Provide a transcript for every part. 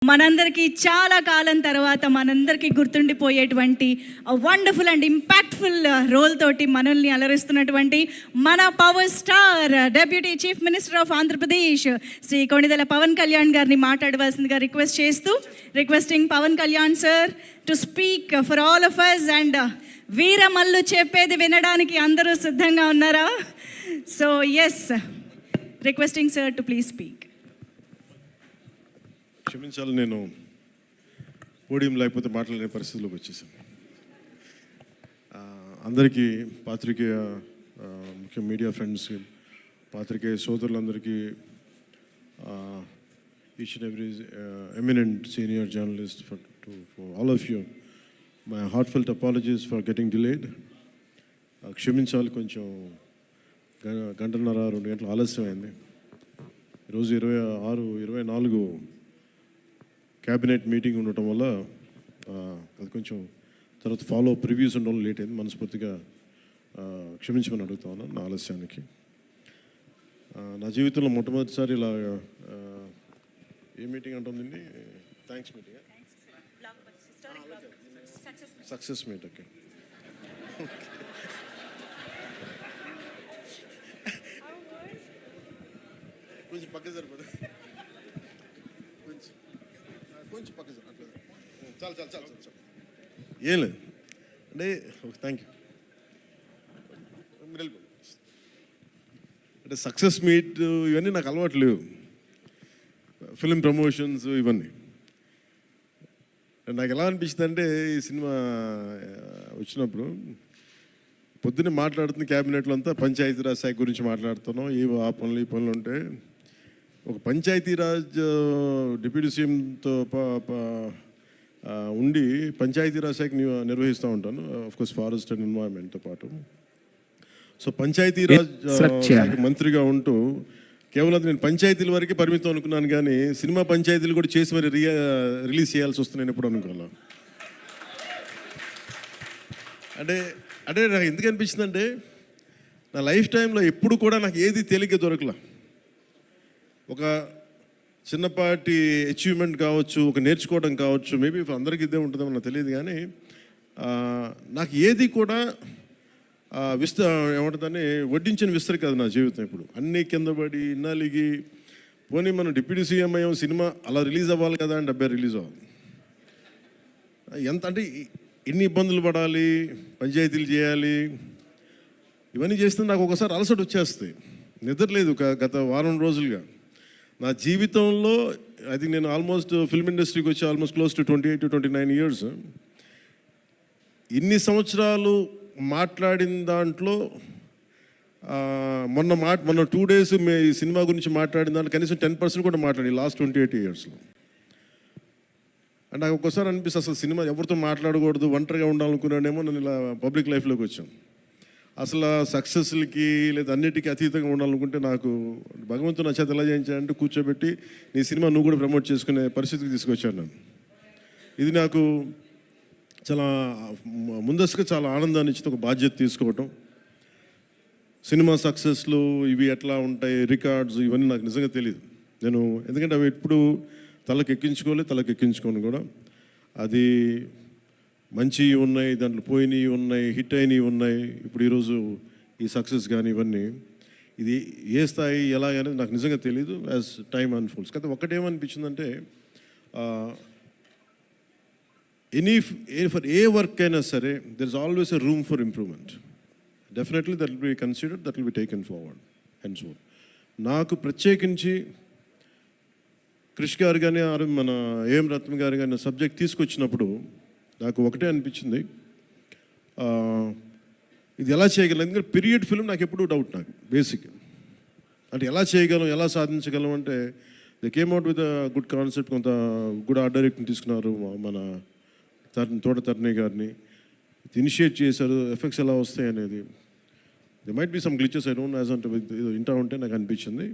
మనందరికీ చాలా కాలం తర్వాత మనందరికీ గుర్తుండిపోయేటువంటి వండర్ఫుల్ అండ్ ఇంపాక్ట్ఫుల్ రోల్ తోటి మనల్ని అలరిస్తున్నటువంటి మన power star deputy chief minister of Andhra Pradesh Shri Konidela Pawan Kalyan గారిని మాట్లాడవలసిందిగా requesting Pawan Kalyan sir to speak for all of us and Veeramallu చెప్పేది వినడానికి అందరూ సిద్ధంగా ఉన్నారా? So yes, requesting sir to please speak. క్షమించాలి, నేను పోడియం లేకపోతే మాట్లాడే పరిస్థితిలోకి వచ్చేసాను. అందరికీ పాత్రికేయ ముఖ్య మీడియా ఫ్రెండ్స్కి, పాత్రికేయ సోదరులందరికీ, each and every eminent senior journalist for all of you, my heartfelt apologies for getting delayed. క్షమించాలి, కొంచెం గంటన్నర 2 గంటలు ఆలస్యమైంది. ఈరోజు 24 క్యాబినెట్ మీటింగ్ ఉండటం వల్ల అది కొంచెం తర్వాత ఫాలో ప్రివ్యూస్ ఉండడం లేట్ అయింది. మనస్ఫూర్తిగా క్షమించమని అడుగుతా ఉన్నాను నా ఆలస్యానికి. నా జీవితంలో మొట్టమొదటిసారి ఇలా ఏ మీటింగ్ అంటుందండి? Thanks meeting, success meet. Okay, కొంచెం పక్క సరిపడు, కొంచెం పక్క అట్లా చాలు చాలు చాలు చాలు ఏం లేదు అంటే. Thank you. మీరు వెళ్ళిపోండి. అంటే సక్సెస్ మీట్ ఇవన్నీ నాకు అలవాటు లేవు, ఫిల్మ్ ప్రమోషన్స్ ఇవన్నీ. నాకు ఎలా అనిపించింది అంటే, ఈ సినిమా వచ్చినప్పుడు పొద్దున్నే మాట్లాడుతున్న క్యాబినెట్లో అంతా పంచాయతీరాజ్ శాఖ గురించి మాట్లాడుతున్నాం. ఆ పనులు ఈ పనులు ఉంటే ఒక పంచాయతీరాజ్ డిప్యూటీ సీఎంతో ఉండి పంచాయతీరాజ్ శాఖ నిర్వహిస్తూ ఉంటాను, ఆఫ్కోర్స్ ఫారెస్ట్ అండ్ ఎన్వైరన్మెంట్తో పాటు. సో పంచాయతీరాజ్ శాఖ మంత్రిగా ఉంటూ కేవలం నేను పంచాయతీల వరకే పరిమితం అనుకున్నాను, కానీ సినిమా పంచాయతీలు కూడా చేసి మరి రిలీజ్ చేయాల్సి వస్తుంది. నేను ఎప్పుడు అనుకోవాలా అంటే నాకు ఎందుకు అనిపించింది అంటే, నా లైఫ్ టైంలో ఎప్పుడు కూడా నాకు ఏది తేలిగ్గా దొరకలా. ఒక చిన్నపాటి అచీవ్మెంట్ కావచ్చు, ఒక నేర్చుకోవడం కావచ్చు, మేబీ అందరికీ ఇదే ఉంటుందేమో నాకు తెలియదు, కానీ నాకు ఏది కూడా ఏమంటుందని వడ్డించిన విస్తరి కాదు నా జీవితం. ఇప్పుడు అన్నీ కింద పడి ఇన్నాళ్ళకి పోనీ మనం డిప్యూటీ సీఎం అయ్యాం, సినిమా అలా రిలీజ్ అవ్వాలి కదా అని 70 రిలీజ్ అవ్వాలి. ఎంత అంటే ఎన్ని ఇబ్బందులు పడాలి, పంచాయతీలు చేయాలి, ఇవన్నీ చేస్తే నాకు ఒకసారి అలసట వచ్చేస్తాయి. నిద్రలేదు గత వారం రోజులుగా. నా జీవితంలో అది నేను ఆల్మోస్ట్ ఫిల్మ్ ఇండస్ట్రీకి వచ్చి almost close to 28 to 29 years. ఇన్ని సంవత్సరాలు మాట్లాడిన దాంట్లో మొన్న 2 days ఈ సినిమా గురించి మాట్లాడిన దాంట్లో కనీసం 10% కూడా మాట్లాడి లాస్ట్ 28 yearsలో. అండ్ నాకు ఒక్కోసారి అనిపిస్తుంది, అసలు సినిమా ఎవరితో మాట్లాడకూడదు, ఒంటరిగా ఉండాలనుకున్నాడేమో. నేను ఇలా పబ్లిక్ లైఫ్లోకి వచ్చాను. అసలు సక్సెస్లకి లేదా అన్నిటికీ అతీతంగా ఉండాలనుకుంటే నాకు భగవంతుడు నా చేత ఎలా చేయించాడంటే కూర్చోబెట్టి నీ సినిమా నువ్వు కూడా ప్రమోట్ చేసుకునే పరిస్థితికి తీసుకొచ్చాను నన్ను. ఇది నాకు చాలా ముందస్తుగా చాలా ఆనందాన్ని ఇచ్చింది, ఒక బాధ్యత తీసుకోవటం. సినిమా సక్సెస్లు ఇవి ఎట్లా ఉంటాయి, రికార్డ్స్ ఇవన్నీ నాకు నిజంగా తెలియదు. నేను ఎందుకంటే అవి ఎప్పుడు తలకెక్కించుకోను కూడా. అది మంచి ఉన్నాయి, దాంట్లో పోయినవి ఉన్నాయి, హిట్ అయినవి ఉన్నాయి. ఇప్పుడు ఈరోజు ఈ సక్సెస్ కానీ ఇవన్నీ ఇది ఏ స్థాయి ఎలా అనేది నాకు నిజంగా తెలీదు యాజ్ టైమ్ అన్ఫోల్డ్స్. కానీ ఒకటేమనిపించిందంటే, ఫర్ ఏ వర్క్ అయినా సరే there is always a room for improvement. Definitely that will be considered, that will be taken forward and so. నాకు ప్రత్యేకించి క్రిష్ గారు కానీ మన ఏం రత్నం గారు కానీ సబ్జెక్ట్ తీసుకొచ్చినప్పుడు నాకు ఒకటే అనిపించింది, ఇది ఎలా చేయగలం. ఎందుకంటే పీరియడ్ ఫిల్మ్ నాకు ఎప్పుడూ డౌట్, నాకు బేసిక్ అంటే ఎలా చేయగలం, ఎలా సాధించగలం అంటే they came out with good concept. కొంత గుడ్ ఆర్ట్ డైరెక్ట్ని తీసుకున్నారు, మన తోట తరుణి గారిని ఇనిషియేట్ చేశారు. ఎఫెక్ట్స్ ఎలా వస్తాయి అనేది, they might be some glitches, I don't as అంటే ఇంటా ఉంటే నాకు అనిపించింది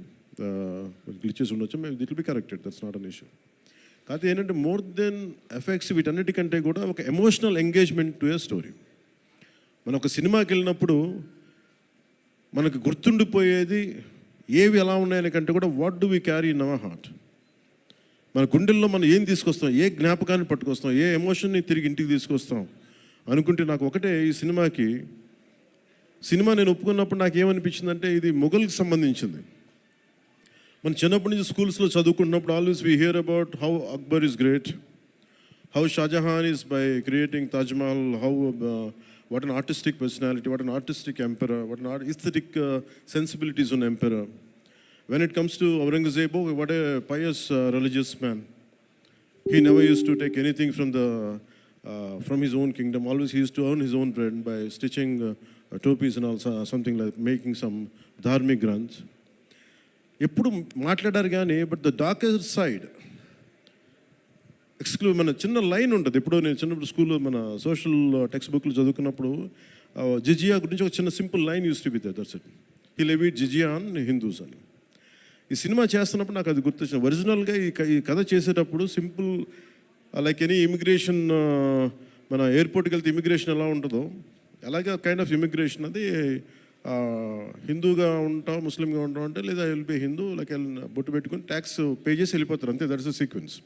గ్లిచెస్ ఉండొచ్చు, maybe it will be corrected, that's not an issue. కాకపోతే ఏంటంటే మోర్ దెన్ ఎఫెక్ట్స్ వీటన్నిటికంటే కూడా ఒక emotional engagement to a story. మనం ఒక సినిమాకి వెళ్ళినప్పుడు మనకు గుర్తుండిపోయేది ఏవి ఎలా ఉన్నాయని కంటే కూడా what do we carry in our heart. మన గుండెల్లో మనం ఏం తీసుకొస్తాం, ఏ జ్ఞాపకాన్ని పట్టుకొస్తాం, ఏ ఎమోషన్ని తిరిగి ఇంటికి తీసుకొస్తాం అనుకుంటే నాకు ఒకటే ఈ సినిమా నేను ఒప్పుకున్నప్పుడు నాకు ఏమనిపించిందంటే ఇది మొఘల్కి సంబంధించింది. మన చిన్నప్పటి నుంచి స్కూల్స్లో చదువుకుంటున్నప్పుడు always we hear about how Akbar is great, how Shahjahan is by creating Taj Mahal, how what an artistic personality, what an artistic emperor, what an aesthetic sensibilities on emperor. When it comes to Aurangzeb, oh, what a pious religious man. He never used to take anything from his own kingdom. Always he used to earn his own bread by stitching topis and also something like making some dharmic granths. ఎప్పుడు మాట్లాడారు కానీ but the darker side మన చిన్న line ఉంటుంది. ఎప్పుడో నేను చిన్నప్పుడు స్కూల్లో మన సోషల్ టెక్స్ట్ బుక్లు చదువుకున్నప్పుడు జిజియా గురించి ఒక చిన్న simple line used to be there, that's it. He levied jizya on Hindus అని. ఈ సినిమా చేస్తున్నప్పుడు నాకు అది గుర్తొచ్చింది. ఒరిజినల్గా ఈ కథ చేసేటప్పుడు సింపుల్ లైక్ ఎనీ ఇమిగ్రేషన్, మన ఎయిర్పోర్ట్కి వెళ్తే ఇమిగ్రేషన్ ఎలా ఉంటుందో అలాగే కైండ్ ఆఫ్ ఇమిగ్రేషన్ అది. హిందూగా ఉంటాం, ముస్లింగా ఉంటాం అంటే లేదా విల్ బి హిందూ లైక్ బొట్టు పెట్టుకుని ట్యాక్స్ పే చేసి వెళ్ళిపోతారు, అంతే. That's the sequence.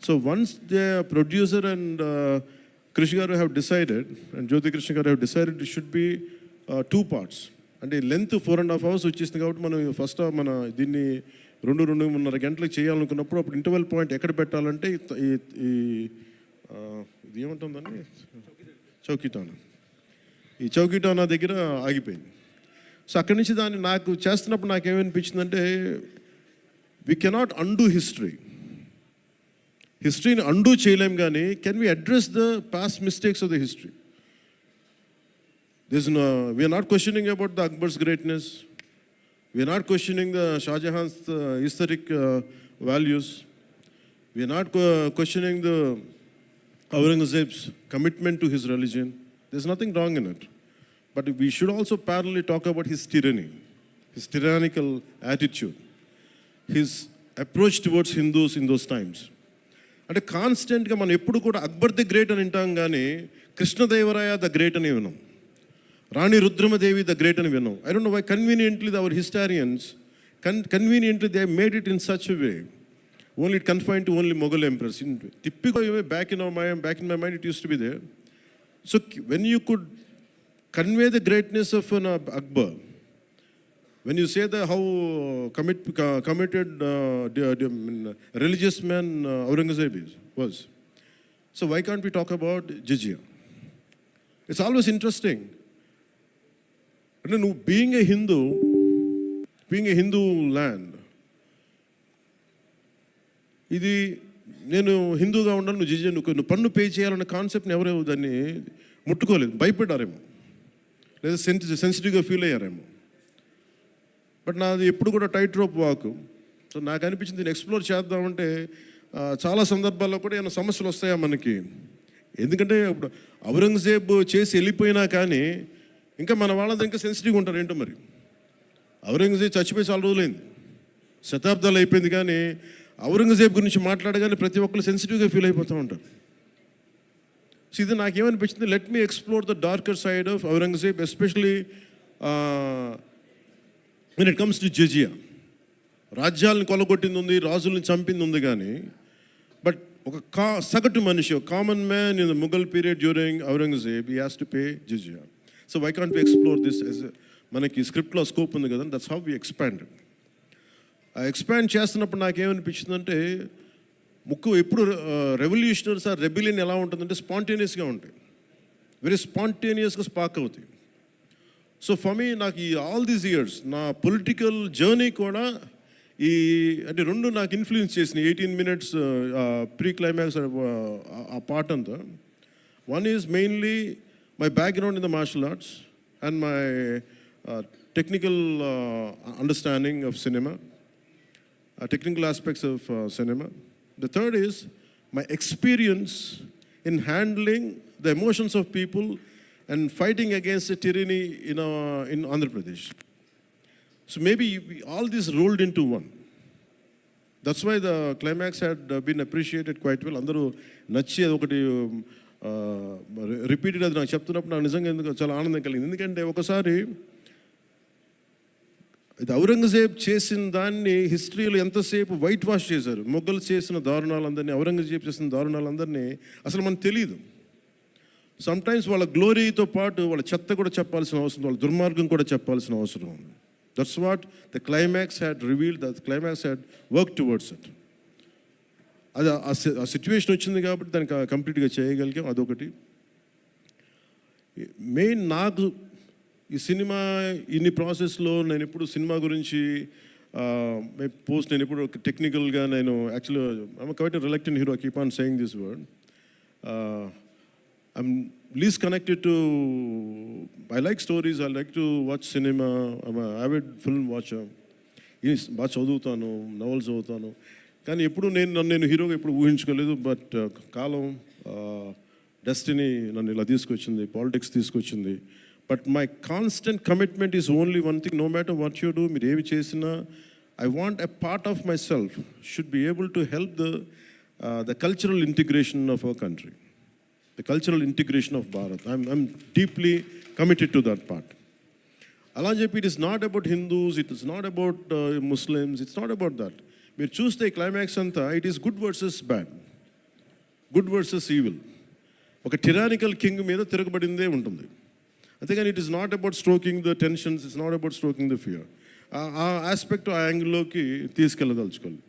So once the producer and Krish garu have decided, and Jyoti Krishna garu have decided it should be 2 parts. అంటే లెంత్ 4.5 hours వచ్చేసింది కాబట్టి మనం ఫస్ట్ మన దీన్ని 2-2.5 గంటలకు చేయాలనుకున్నప్పుడు అప్పుడు ఇంటర్వెల్ పాయింట్ ఎక్కడ పెట్టాలంటే ఇది ఏమంటుందండి, చౌకీటానా. ఈ చౌకీటానా దగ్గర ఆగిపోయింది. సో అక్కడి నుంచి దాన్ని నాకు చేస్తున్నప్పుడు నాకేమనిపించిందంటే వీ కెనాట్ అండూ హిస్టరీని అండూ చేయలేం, కానీ can we address the past mistakes of the history? We are not questioning about the Akbar's greatness, we are not questioning the Shahjahan's historic values, we are not questioning the Aurangzeb's commitment to his religion. There is nothing wrong in it, but we should also parallelly talk about his tyranny, his tyrannical attitude, his approach towards Hindus in those times. అంటే కాన్స్టెంట్గా మనం ఎప్పుడు కూడా Akbar the great అని వింటాం, కానీ Krishnadevaraya the great అని విన్నాం, రాణి రుద్రమదేవి ద గ్రేట్ అని విన్నాం. I don't know why conveniently our historians conveniently they made it in such way only it confine to only Mughal emperors. Typical back in my mind it used to be there. So when you could convey the greatness of an Akbar, when you say that how committed religious man Aurangzeb was, so why can't we talk about jizya? It's always interesting. And being a Hindu land, ఇది నేను హిందూగా ఉన్నాను, నువ్వు జిజియా నువ్వు పన్ను pay చేయాలన్న కాన్సెప్ట్ని ఎవరేమో దాన్ని ముట్టుకోలేదు, భయపడ్డారేమో, లేదా సెన్సిటివ్గా ఫీల్ అయ్యారేమో. బట్ నాది ఎప్పుడు కూడా టైట్ రోప్ వాక్. సో నాకు అనిపించింది దీన్ని ఎక్స్ప్లోర్ చేద్దామంటే చాలా సందర్భాల్లో కూడా ఏమైనా సమస్యలు వస్తాయా మనకి. ఎందుకంటే ఇప్పుడు ఔరంగజేబ్ చేసి వెళ్ళిపోయినా కానీ ఇంకా మన వాళ్ళంతా ఇంకా సెన్సిటివ్గా ఉంటారు ఏంటో మరి. ఔరంగజేబ్ చచ్చిపోయి చాలా రోజులైంది, శతాబ్దాలు అయిపోయింది, కానీ ఔరంగజేబ్ గురించి మాట్లాడగానే ప్రతి ఒక్కరు సెన్సిటివ్గా ఫీల్ అయిపోతూ ఉంటారు. సో ఇది నాకేమనిపించింది, let me explore the darker side of Aurangzeb, especially when it comes to jizya. రాజ్యాలను కొలగొట్టింది ఉంది, రాజుల్ని చంపింది ఉంది, కానీ బట్ ఒక సగటు మనిషి, common man in the Mughal period during Aurangzeb he has to pay jizya. So why can't we explore this as మనకి స్క్రిప్ట్లో స్కోప్ ఉంది కదా, దట్స్ హౌ వి ఎక్స్పాండెడ్. ఆ ఎక్స్పాండ్ చేస్తున్నప్పుడు నాకేమనిపించిందంటే ఎప్పుడు రెవల్యూషనరీస్ ఆ రెబిలియన్ ఎలా ఉంటుందంటే స్పాంటేనియస్గా ఉంటాయి, వెరీ స్పాంటేనియస్గా స్పార్క్ అవుతాయి. సో ఫర్ మీ నాకు ఈ ఆల్ దీస్ ఇయర్స్ నా పొలిటికల్ జర్నీ కూడా అంటే 2 నాకు ఇన్ఫ్లుయెన్స్ చేసినాయి. 18 minutes ప్రీ క్లైమాక్స్ ఆ పార్ట్ అంతా. One is mainly my background in the martial arts and my technical understanding of cinema, technical aspects of cinema. The third is my experience in handling the emotions of people and fighting against the tyranny in Andhra Pradesh. So maybe all this rolled into one. That's why the climax had been appreciated quite well. Andaru nachi adokati repeated అది నాకు చెప్తున్నప్పుడు నాకు నిజంగా ఎందుకు చాలా ఆనందం కలిగింది. ఎందుకంటే ఒకసారి ఇది ఔరంగజేబ్ చేసిన దాన్ని హిస్టరీలో ఎంతసేపు వైట్ వాష్ చేశారు. మొఘల్ చేసిన దారుణాలందరినీ, ఔరంగజేబ్ చేసిన దారుణాలందరినీ అసలు మనకు తెలియదు. సమ్టైమ్స్ వాళ్ళ గ్లోరీతో పాటు వాళ్ళ చెత్త కూడా చెప్పాల్సిన అవసరం, వాళ్ళ దుర్మార్గం కూడా చెప్పాల్సిన అవసరం ఉంది. That's what the climax had revealed, the climax had work towards it. అది ఆ సిచ్యువేషన్ వచ్చింది కాబట్టి దానికి కంప్లీట్గా చేయగలిగాం. అదొకటి. మెయిన్ నాకు ఈ సినిమా ఇన్ని ప్రాసెస్లో నేను ఎప్పుడు సినిమా గురించి నేను ఎప్పుడు టెక్నికల్గా నేను యాక్చువల్గా I'm quite reluctant hero, keep on saying this word. I'm least connected to, I like stories, I like to watch cinema, I'm avid film watcher. బాగా చదువుతాను, నవల్స్ చదువుతాను, కానీ ఎప్పుడు నేను హీరోగా ఎప్పుడు ఊహించుకోలేదు. బట్ కాలం, డెస్టినీ నన్ను ఇలా తీసుకొచ్చింది, పాలిటిక్స్ తీసుకొచ్చింది. But my constant commitment is only one thing, no matter what you do, మీరు ఏమి చేసినా I want a part of my self should be able to help the cultural integration of our country, the cultural integration of Bharat. I'm deeply committed to that part. అలా అని చెప్పి it is not about Hindus, it is not about Muslims, it's not about that. మీరు చూస్తే climax అంతా it is good versus bad, good versus evil. ఒక tyrannical king మీద తిరగబడిందే ఉంటుంది. అంతేగాని it is not about stroking the tensions, it's not about stroking the fear. ఆ aspect, ఆ యాంగిల్లోకి తీసుకెళ్ళదలుచుకోవాలి.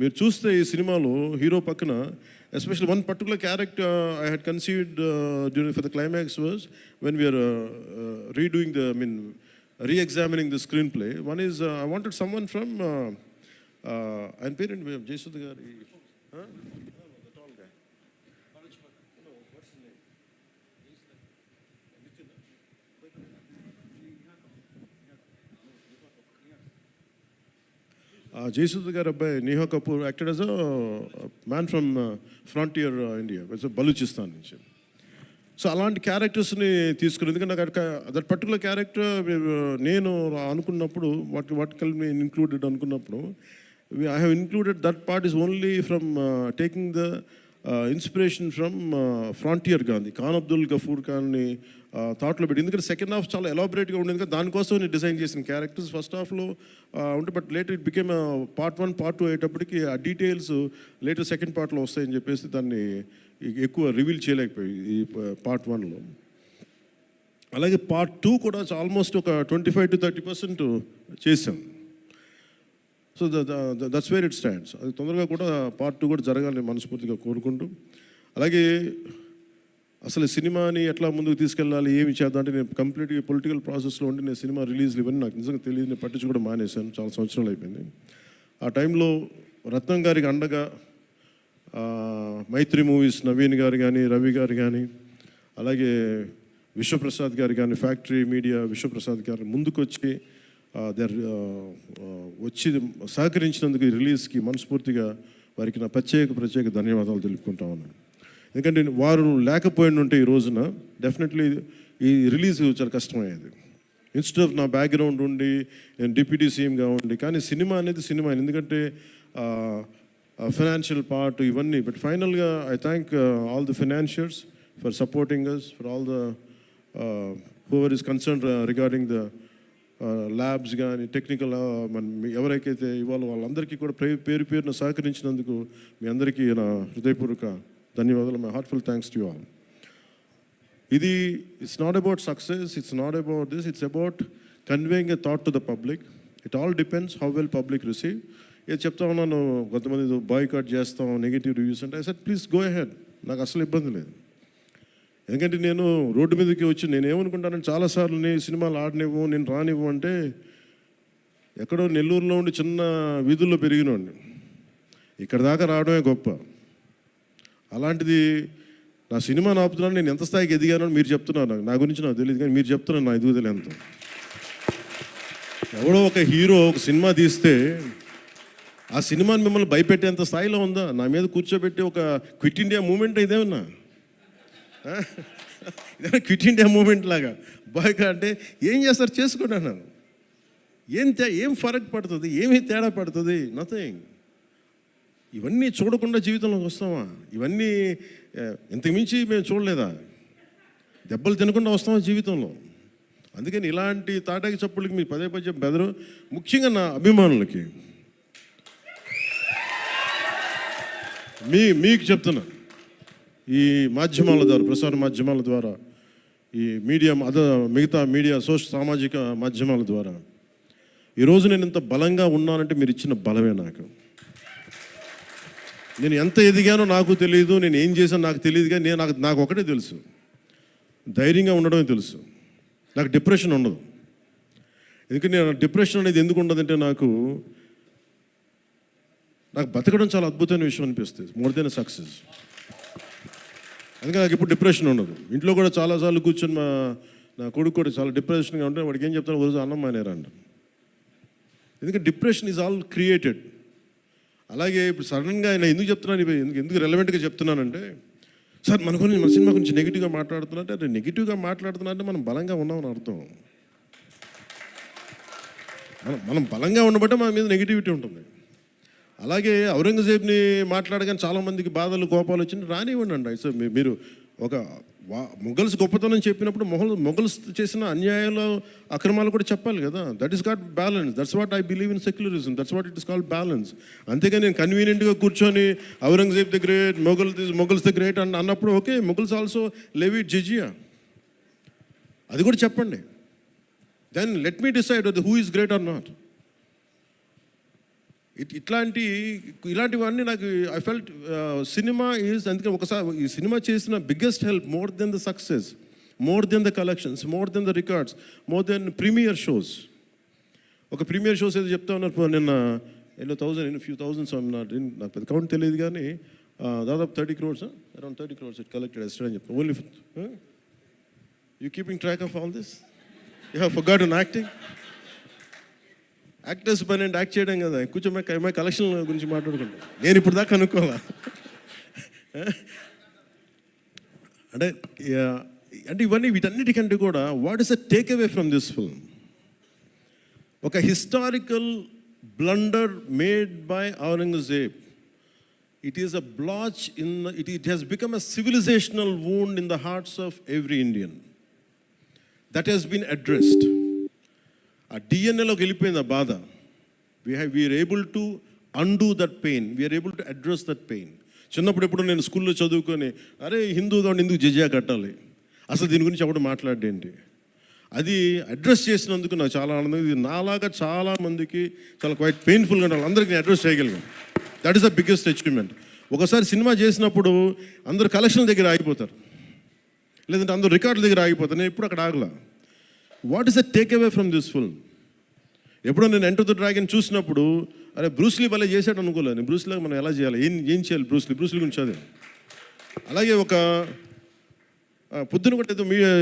మీరు చూస్తే ఈ సినిమాలో హీరో పక్కన especially one particular character I had conceived during for the climax was when we're redoing the re-examining the screenplay. One is I wanted someone from ఆయన పేరేంటి జయసుధ గారి, the tall guy, no, what's his name, Jayasudha గారి అబ్బాయి Nihar Kapoor acted as a man from frontier India, Baluchistan నుంచి. So అలాంటి క్యారెక్టర్స్ని తీసుకుని, ఎందుకంటే నాకు దట్ పర్టికులర్ క్యారెక్టర్ నేను అనుకున్నప్పుడు వాట్ కెన్ బి ఇన్క్లూడెడ్ అనుకున్నప్పుడు I have included that part is only from taking the inspiration from frontier Gandhi, Khan Abdul Ghaffar ఖాన్ని థాట్లో పెట్టి. ఎందుకంటే సెకండ్ హాఫ్ చాలా ఎలాబరేట్గా ఉండేది కదా, దానికోసం నేను డిజైన్ చేసిన క్యారెక్టర్స్ ఫస్ట్ హాఫ్లో ఉంటే, but later it became part 1 part 2 అయ్యేటప్పటికి ఆ డీటెయిల్స్ లేటర్ సెకండ్ పార్ట్లో వస్తాయని చెప్పేసి దాన్ని ఎక్కువ రివీల్ చేయలేకపోయి ఈ పార్ట్ 1లో. అలాగే పార్ట్ 2 కూడా ఆల్మోస్ట్ ఒక 25 to 30% చేసాం. So that's where it stands. అది తొందరగా కూడా పార్ట్ 2 కూడా జరగాలని మనస్ఫూర్తిగా కోరుకుంటూ, అలాగే అసలు సినిమాని ఎట్లా ముందుకు తీసుకెళ్ళాలి, ఏమి చేద్దాం అంటే నేను కంప్లీట్గా పొలిటికల్ ప్రాసెస్లో ఉండి నేను సినిమా రిలీజ్లు ఇవన్నీ నాకు నిజంగా తెలియదు, నేను పట్టించుకోవడం మానేశాను, చాలా సంవత్సరాలు అయిపోయింది. ఆ టైంలో రత్నం గారికి అండగా మైత్రి మూవీస్ నవీన్ గారు కానీ, రవి గారు కానీ, అలాగే విశ్వప్రసాద్ గారు కానీ, ఫ్యాక్టరీ మీడియా విశ్వప్రసాద్ గారు ముందుకు వచ్చి వచ్చి సహకరించినందుకు ఈ రిలీజ్కి మనస్ఫూర్తిగా వారికి నా ప్రత్యేక ధన్యవాదాలు తెలుపుకుంటా ఉన్నాను. ఎందుకంటే వారు లేకపోయింటే ఈ రోజున డెఫినెట్లీ ఈ రిలీజ్ చాలా కష్టమయ్యేది. ఇన్స్టెడ్ ఆఫ్ నా బ్యాక్గ్రౌండ్ ఉండి నేను డిప్యూటీ సీఎంగా ఉండి, కానీ సినిమా అనేది సినిమా, ఎందుకంటే ఫైనాన్షియల్ పార్ట్ ఇవన్నీ. బట్ ఫైనల్గా I thank all the financiers for supporting us, for all the whoever is concern regarding the labs కానీ టెక్నికల్ ఎవరికైతే ఇవాళ వాళ్ళందరికీ కూడా పేరున సహకరించినందుకు మీ అందరికీ నా హృదయపూర్వక ధన్యవాదాలు. My heartful thanks to you all. ఇది it's not about success, it's not about this, it's about conveying a thought to the public. It all depends how well public receive. ఏది చెప్తా ఉన్నాను, కొంతమంది బాయ్కాట్ చేస్తాం, నెగిటివ్ రివ్యూస్ అంటే, I said please go ahead, నాకు అసలు ఇబ్బంది లేదు. ఎందుకంటే నేను రోడ్డు మీదకి వచ్చి నేను ఏమనుకుంటానంటే చాలాసార్లు నీ సినిమాలు ఆడనివ్వు, నేను రానివ్వు అంటే, ఎక్కడో నెల్లూరులో ఉండి చిన్న వీధుల్లో పెరిగినోడిని, ఇక్కడ దాకా రావడమే గొప్ప. అలాంటిది నా సినిమాని ఆపుతున్నాను, నేను ఎంత స్థాయికి ఎదిగానో మీరు చెప్తున్నారు. నా గురించి నాకు తెలియదు, కానీ మీరు చెప్తున్నారు నా ఎదుగుదల ఎంత. ఎవడో ఒక హీరో ఒక సినిమా తీస్తే ఆ సినిమాని మిమ్మల్ని భయపెట్టేంత స్థాయిలో ఉందా? నా మీద కూర్చోబెట్టి ఒక క్విట్ ఇండియా మూమెంట్ ఇదేమన్నా, ఇదే క్విట్ ఇండియా మూమెంట్ లాగా బాయ్కా అంటే ఏం చేస్తారు, చేసుకోండి అన్నాను. ఏం ఫరక్ పడుతుంది, ఏమి తేడా పడుతుంది? నథింగ్. ఇవన్నీ చూడకుండా జీవితంలోకి వస్తామా? ఇవన్నీ ఇంతకుమించి మేము చూడలేదా? దెబ్బలు తినకుండా వస్తామా జీవితంలో? అందుకని ఇలాంటి తాటాకి చప్పుళ్ళకి మీరు పదే పదే బెదరు, ముఖ్యంగా నా అభిమానులకి మీకు చెప్తున్నా, ఈ మాధ్యమాల ద్వారా, ప్రసార మాధ్యమాల ద్వారా, ఈ మీడియా మిగతా మీడియా సామాజిక మాధ్యమాల ద్వారా ఈరోజు నేను ఇంత బలంగా ఉన్నానంటే మీరు ఇచ్చిన బలమే నాకు. నేను ఎంత ఎదిగానో నాకు తెలియదు, నేను ఏం చేశానో నాకు తెలియదు, కానీ నాకు ఒకటే తెలుసు, ధైర్యంగా ఉండడమే తెలుసు. నాకు డిప్రెషన్ ఉండదు. ఎందుకంటే నేను డిప్రెషన్ అనేది ఎందుకు ఉండదంటే నాకు బతకడం చాలా అద్భుతమైన విషయం అనిపిస్తుంది, మోర్ దెన్ సక్సెస్. అందుకని నాకు ఇప్పుడు డిప్రెషన్ ఉండదు. ఇంట్లో కూడా చాలాసార్లు కూర్చొని నా కొడుకు కూడా చాలా డిప్రెషన్గా ఉంటే వాడికి ఏం చెప్తాను, రోజు అన్నం మానేరంట. ఎందుకంటే డిప్రెషన్ ఈజ్ ఆల్ క్రియేటెడ్. అలాగే ఇప్పుడు సడన్గా ఆయన ఎందుకు చెప్తున్నాను, ఎందుకు రెలవెంట్గా చెప్తున్నానంటే, సార్ మన సినిమా గురించి నెగిటివ్గా మాట్లాడుతున్నట్టే, అంటే నెగిటివ్గా మాట్లాడుతున్నట్టే మనం బలంగా ఉన్నామని అర్థం. మనం బలంగా ఉండబట్టే మన మీద నెగిటివిటీ ఉంటుంది. అలాగే ఔరంగజేబ్ని మాట్లాడగానే చాలామందికి బాధలు, కోపాలు వచ్చింది, రానివ్వండి అండి. సో మీరు ఒక మొఘల్స్ గొప్పతనం చెప్పినప్పుడు మొఘల్స్ చేసిన అన్యాయాలు, అక్రమాలు కూడా చెప్పాలి కదా. That is got balance. That's what I believe in secularism. That's what it is called balance. అంతేగాని నేను కన్వీనియంట్గా కూర్చొని Aurangzeb the great, Mughals the great అన్నప్పుడు okay, Mughals also levied jizya, అది కూడా చెప్పండి. Then let me decide who is great or not. ఇలాంటివన్నీ నాకు ఐ ఫెల్ట్ సినిమా ఈజ్, అందుకే ఒకసారి ఈ సినిమా చేసిన biggest help, more than the success, more than the collections, more than the records, more than premiere shows. ఒక premiere shows ఏదో చెప్తా ఉన్నారు నిన్న, ఫ్యూ థౌజండ్స్, నాకు పెద్ద కౌంట్ తెలియదు కానీ దాదాపు 30 crores, around 30 crores it collected yesterday అని చెప్తాను. Only you keeping track of all this? You have forgotten acting? Actors పని అంటే యాక్ట్ చేయడం కదా, కూర్చోమే కలెక్షన్ గురించి మాట్లాడుకుంటాం. నేను ఇప్పుడు దాకా అనుకోవాలా అంటే ఇవన్నీ వీటన్నిటికంటే కూడా what is a take away from this film? ఒక historical blunder made by Aurangzeb. It is a blotch it has become a civilizational wound in the hearts of every Indian. That has been addressed. ఆ డిఎన్ఏలోకి వెళ్ళిపోయింది ఆ బాధ. We are able to undo that pain, we are able to address that pain. చిన్నప్పుడు ఎప్పుడు నేను స్కూల్లో చదువుకొని, అరే హిందూగా ఉండి ఎందుకు జిజియా కట్టాలి, అసలు దీని గురించి ఎవడు మాట్లాడేంటి, అది అడ్రస్ చేసినందుకు నాకు చాలా ఆనందం. ఇది నాలాగా చాలామందికి చాలా క్వైట్ పెయిన్ఫుల్గా ఉండాలి, అందరికీ నేను అడ్రస్ చేయగలిగాను. That is the biggest achievement. ఒకసారి సినిమా చేసినప్పుడు అందరు కలెక్షన్ల దగ్గర ఆగిపోతారు, లేదంటే అందరూ రికార్డుల దగ్గర ఆగిపోతారు. నేను ఎప్పుడు అక్కడ ఆగలా. What is the take away from this film? ఎప్పుడో నేను ఎంటర్ ద డ్రాగన్ చూసినప్పుడు, అరే బ్రూస్లీ భలే చేశాడు అనుకోలేదు. బ్రూస్లీగా మనం ఎలా చేయాలి, ఏం చేయాలి, బ్రూస్లీ గురించి చదివా. అలాగే ఒక పొద్దున కూడా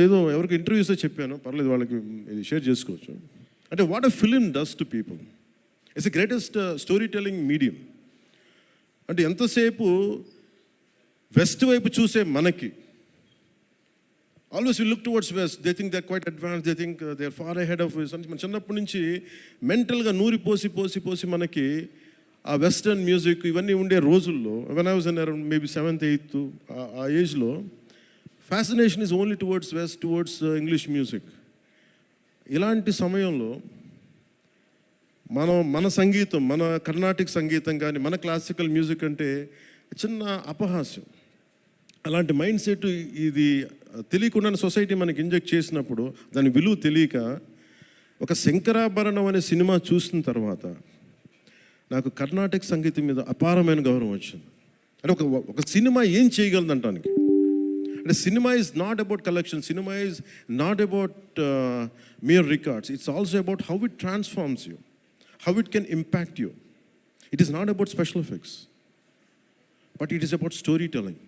ఏదో ఎవరికి ఇంటర్వ్యూస్లో చెప్పాను, పర్లేదు వాళ్ళకి ఇది షేర్ చేసుకోవచ్చు. అంటే what a film does to people. It's the greatest story telling medium. అంటే ఎంతసేపు వెస్ట్ వైపు చూసే మనకి, always you look towards west, they think they are quite advance, they think they are far ahead of west. మన చిన్నప్పటి నుంచి మెంటల్గా నూరి పోసి మనకి ఆ వెస్టర్న్ మ్యూజిక్ ఇవన్నీ ఉండే రోజుల్లో, when I was in around maybe 7th 8th ఆ ఏజ్లో, fascination is only towards west, towards English music. ఇలాంటి సమయంలో మన సంగీతం, మన కర్ణాటిక్ సంగీతం కానీ, మన క్లాసికల్ మ్యూజిక్ అంటే చిన్న అపహాస్యం. అలాంటి మైండ్ సెట్ ఇది తెలియకుండా సొసైటీ మనకి ఇంజెక్ట్ చేసినప్పుడు, దాని విలువ తెలియక, ఒక శంకరాభరణం అనే సినిమా చూసిన తర్వాత నాకు కర్ణాటక సంగీతం మీద అపారమైన గౌరవం వచ్చింది. అంటే ఒక సినిమా ఏం చేయగలదంటానికి. అంటే cinema is not about collection, cinema is not about mere records. It's also about how it transforms you, how it can impact you. It is not about special effects, but it is about storytelling.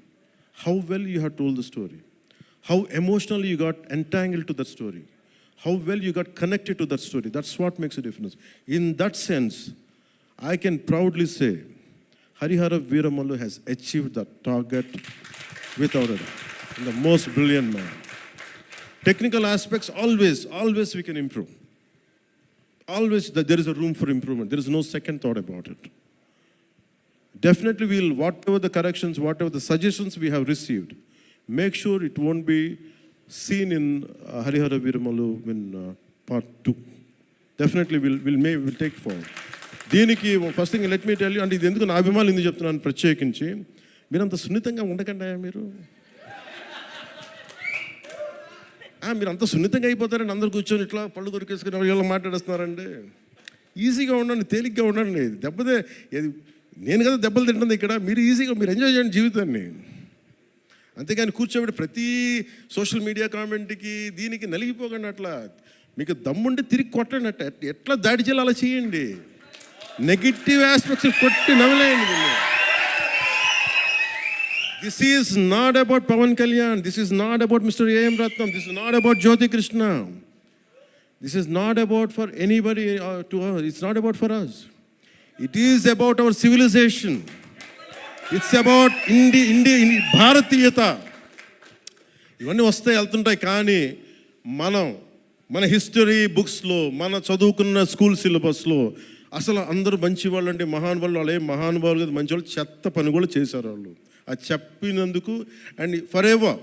How well you have told the story, how emotionally you got entangled to that story, how well you got connected to that story. That's what makes a difference. In that sense, I can proudly say Harihara Veeramallu has achieved that target without a doubt. The most brilliant man. Technical aspects, always we can improve. Always there is a room for improvement. There is no second thought about it. Definitely whatever the corrections, whatever the suggestions we have received, make sure it won't be scene in Harihara Viramalu in part 2. Definitely we'll take forward. దీనికి first thing let me tell you, అంటే ఇది ఎందుకు నా అభిమానులు ఎందుకు చెప్తున్నాను ప్రత్యేకించి, మీరు అంత సున్నితంగా ఉండకండి. మీరు అంత సున్నితంగా అయిపోతారండి, అందరు కూర్చొని ఇట్లా పళ్ళు దొరికేసుకుని వీళ్ళు మాట్లాడేస్తున్నారండి. ఈజీగా ఉండండి, తేలిగ్గా ఉండండి. నేను కదా దెబ్బలు తింటుంది ఇక్కడ, మీరు ఈజీగా మీరు ఎంజాయ్ చేయండి జీవితాన్ని. అంతేగాని కూర్చోబెట్టి ప్రతి సోషల్ మీడియా కామెంట్కి దీనికి నలిగిపోకండి. అట్లా మీకు దమ్ముండి తిరిగి కొట్టండి. ఎట్లా దాడి చేయాలి అలా చేయండి. నెగిటివ్ ఆస్పెక్ట్స్ కొట్టి నవ్వలేయండి. This is not about Pawan Kalyan. This is not about Mr. A.M. Rathnam. This is not about Jyoti Krishna. This is not about for anybody to us. It's not about for us. It is about our civilization. It's about భారతీయత. ఇవన్నీ వస్తాయి వెళ్తుంటాయి, కానీ మన history బుక్స్లో, మన చదువుకున్న school సిలబస్లో అసలు అందరూ మంచి వాళ్ళు అంటే మహానుభావులు, వాళ్ళు ఏం మహానుభావులు కదా, మంచి వాళ్ళు చెత్త పని కూడా చేశారు వాళ్ళు. అది చెప్పినందుకు అండ్ ఫర్ ఎవర్